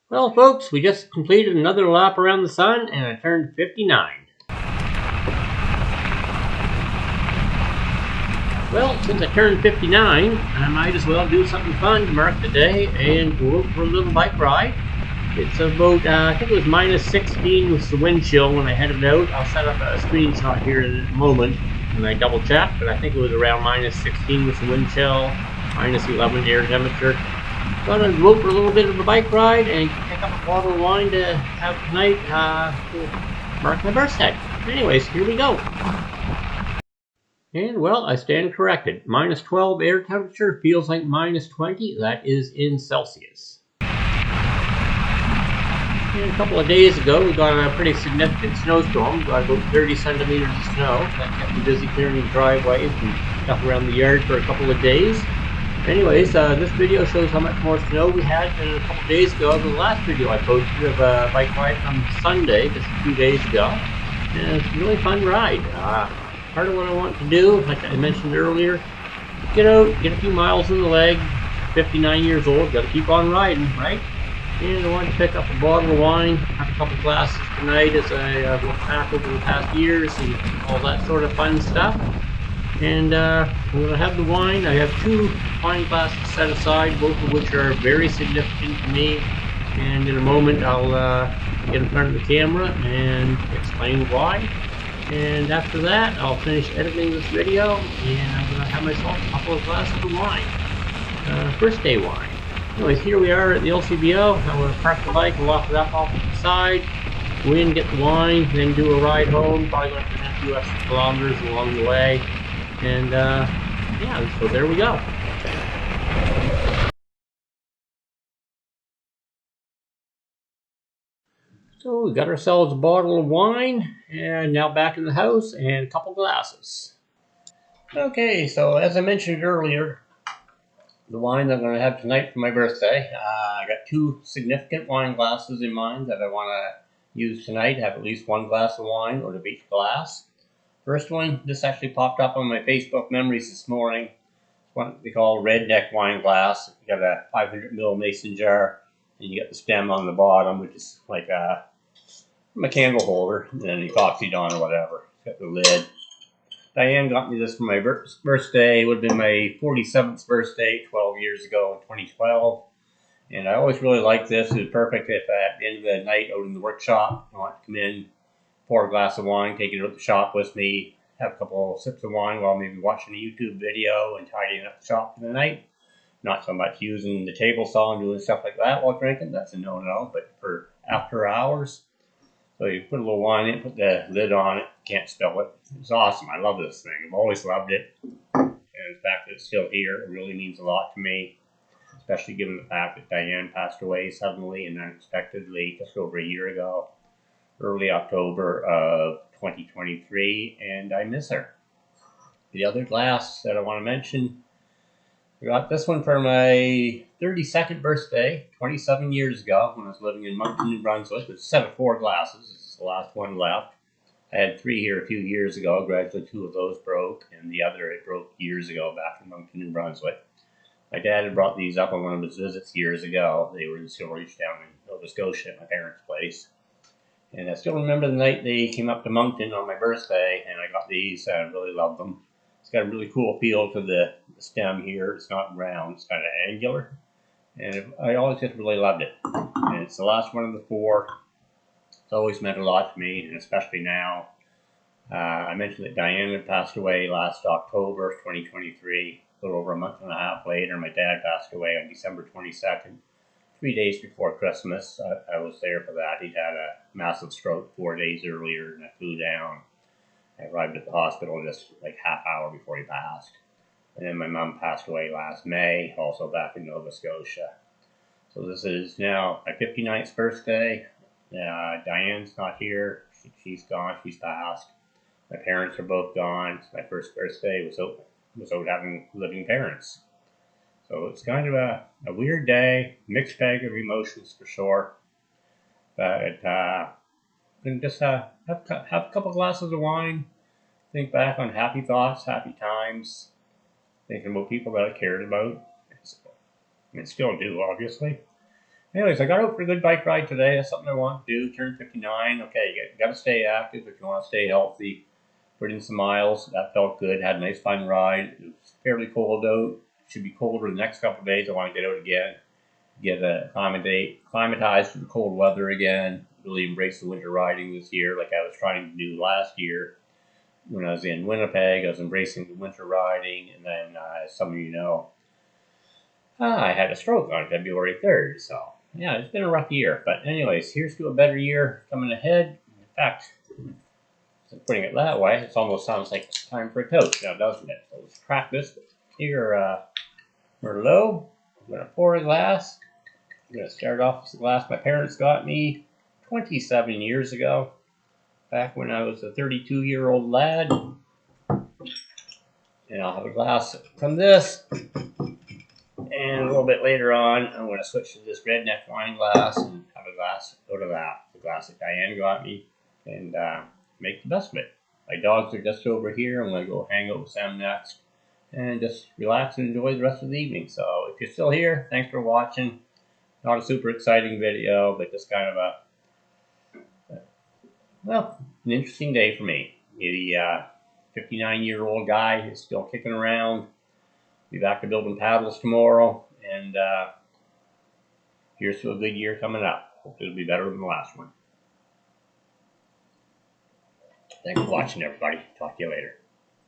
Well, folks, we just completed another lap around the sun, and I turned 59. Well, since I turned 59, I might as well do something fun to mark the day and go out for a little bike ride. It's about, I think it was minus 16 with the wind chill when I headed out. I'll set up a screenshot here in a moment when I double check, but I think it was around minus 16 with the wind chill, minus 11 air temperature. Gonna go out for a little bit of a bike ride and pick up a bottle of wine to have tonight to mark my birthday. Anyways, here we go. And well, I stand corrected. Minus 12 air temperature feels like minus 20. That is in Celsius. And a couple of days ago, we got a pretty significant snowstorm. We got about 30 centimeters of snow. That kept me busy clearing the driveways and stuff around the yard for a couple of days. Anyways, this video shows how much more snow we had than a couple days ago. The last video I posted of a bike ride from Sunday, just a few days ago. And it's a really fun ride. Part of what I want to do, like I mentioned earlier, get out, get a few miles in the leg. 59 years old, got to keep on riding, right? And I want to pick up a bottle of wine, have a couple glasses tonight as I look back over the past years and all that sort of fun stuff. And I'm going to have the wine. I have 2 wine glasses set aside, both of which are very significant to me. And in a moment I'll get in front of the camera and explain why. And after that I'll finish editing this video and I'm going to have myself a couple of glasses of wine. First day wine. Anyways, here we are at the LCBO. I'm going to park the bike and walk it up off to the side. Go in, get the wine, then do a ride home. Probably going to do a few extra kilometers along the way. And yeah, so there we go. So we got ourselves a bottle of wine, and now back in the house and a couple glasses. Okay, so as I mentioned earlier, the wine that I'm going to have tonight for my birthday, I got 2 significant wine glasses in mind that I want to use tonight. Have at least 1 glass of wine out of each glass. First one, this actually popped up on my Facebook memories this morning. It's what they call redneck wine glass. You got a 500 ml mason jar, and you got the stem on the bottom, which is like a candle holder, and then epoxied on or whatever. Got the lid. Diane got me this for my birthday. It would have been my 47th birthday 12 years ago in 2012. And I always really liked this. It was perfect if at the end of the night out in the workshop, I want to come in, pour a glass of wine, take it out the shop with me, have a couple of sips of wine while maybe watching a YouTube video and tidying up the shop for the night. Not so much using the table saw and doing stuff like that while drinking. That's a no-no. But for after hours, so you put a little wine in, put the lid on it, can't spill it. It's awesome. I love this thing. I've always loved it. And the fact that it's still here, it really means a lot to me, especially given the fact that Diane passed away suddenly and unexpectedly just over a year ago, early October of 2023, and I miss her. The other glass that I want to mention, I got this one for my 32nd birthday, 27 years ago, when I was living in Moncton, New Brunswick. It's a set of 4 glasses. This is the last one left. I had 3 here a few years ago. Gradually 2 of those broke, and the other it broke years ago back in Moncton, New Brunswick. My dad had brought these up on one of his visits years ago. They were in storage down in Nova Scotia at my parents' place. And I still remember the night they came up to Moncton on my birthday, and I got these. I really love them. It's got a really cool feel to the stem here. It's not round, it's kind of angular. And I always just really loved it. And it's the last one of the 4. It's always meant a lot to me, and especially now. I mentioned that Diane had passed away last October 2023. A little over a month and a half later, my dad passed away on December 22nd. 3 days before Christmas. I was there for that. He'd had a massive stroke 4 days earlier, and I flew down. I arrived at the hospital just like half hour before he passed. And then my mom passed away last May, also back in Nova Scotia. So this is now my 59th birthday. Diane's not here. She's gone. She's passed. My parents are both gone. My first birthday was out having living parents. So it's kind of a weird day, mixed bag of emotions for sure. But can just have a couple glasses of wine, think back on happy thoughts, happy times, thinking about people that I cared about, and still do, obviously. Anyways, I got out for a good bike ride today. That's something I want to do. Turn 59. Okay, you got to stay active if you want to stay healthy. Put in some miles. That felt good. Had a nice fun ride. It was fairly cold out. It should be colder the next couple of days. I want to get out again. Get acclimatized to the cold weather again. Really embrace the winter riding this year like I was trying to do last year. When I was in Winnipeg, I was embracing the winter riding. And then, as some of you know, I had a stroke on February 3rd. So, yeah, it's been a rough year. But anyways, here's to a better year coming ahead. In fact, putting it that way, it almost sounds like it's time for a toast now, doesn't it? So let's crack this here, Merlot. I'm going to pour a glass. I'm going to start off with the glass my parents got me 27 years ago, back when I was a 32-year-old lad. And I'll have a glass from this. And a little bit later on, I'm going to switch to this redneck wine glass and have a glass out of that. The glass that Diane got me. And make the best of it. My dogs are just over here. I'm going to go hang out with them next. And just relax and enjoy the rest of the evening. So if you're still here, thanks for watching. Not a super exciting video, but just kind of an interesting day for me. The 59-year-old guy is still kicking around. Be back to building paddles tomorrow. And here's to a good year coming up. Hope it'll be better than the last one. Thanks for watching, everybody. Talk to you later.